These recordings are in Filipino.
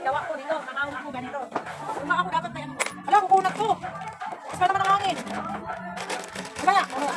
Gawa ko dito, nakahon ako ganito. Uma ako dapat na yan. Alam, kukunat ko. Mas naman ang hangin. Wala, ano?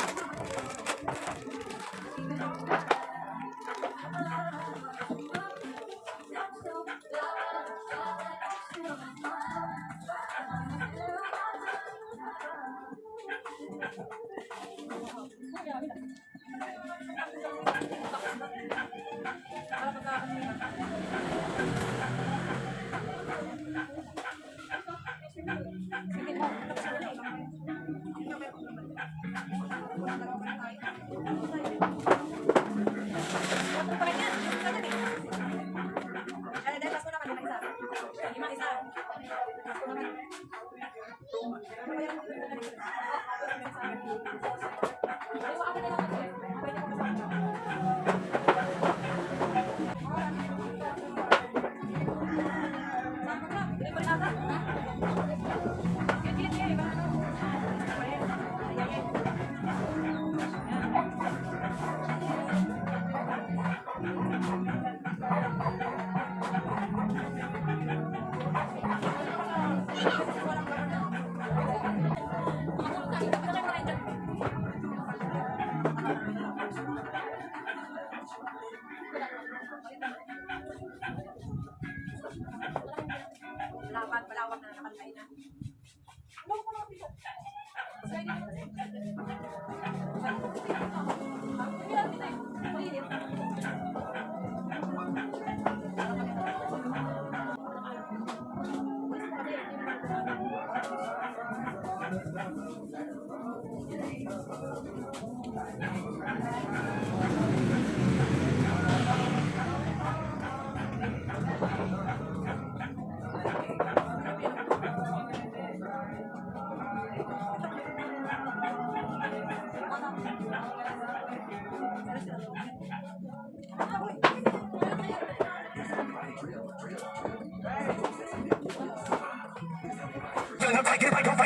Malawak na nakantay na.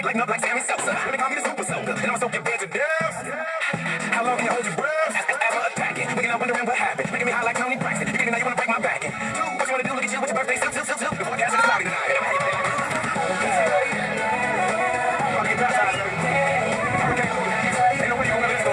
Lighting up like Sammy Sosa. Let me call me the super soaker. And I'm so prepared to dance. How long can you hold your breath? Ever attacking. Waking up wondering what happened. Making me high like Tony Braxton. You now you wanna break my back. What you wanna do? Look at you with your birthday. Still. The forecast is cloudy tonight. Ain't no way you gonna let go.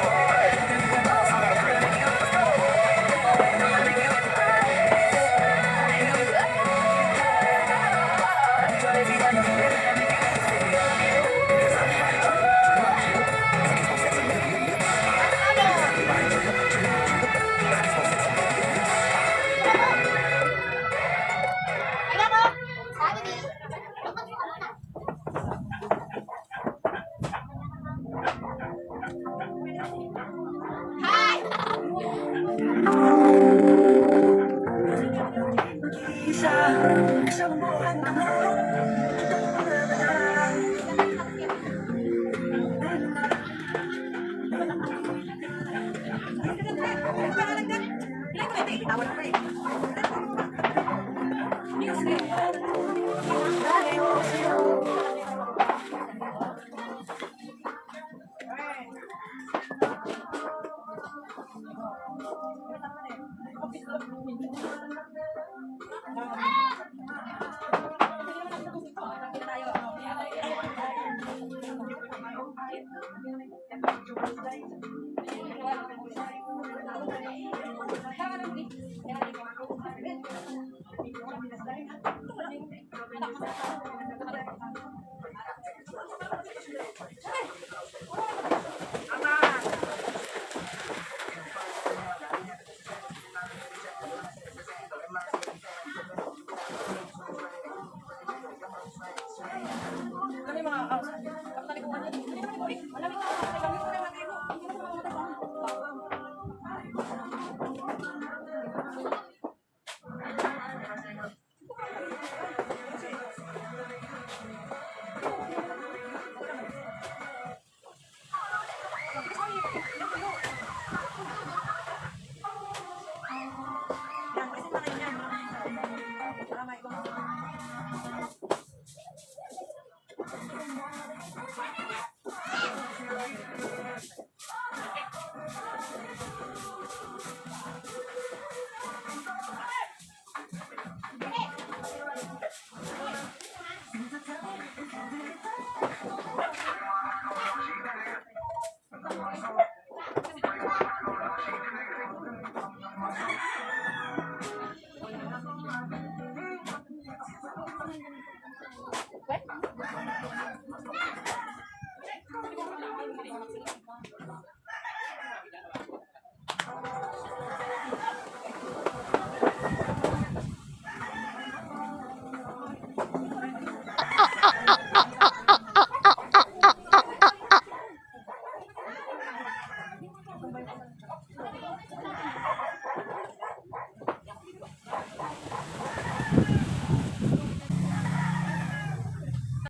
Ano?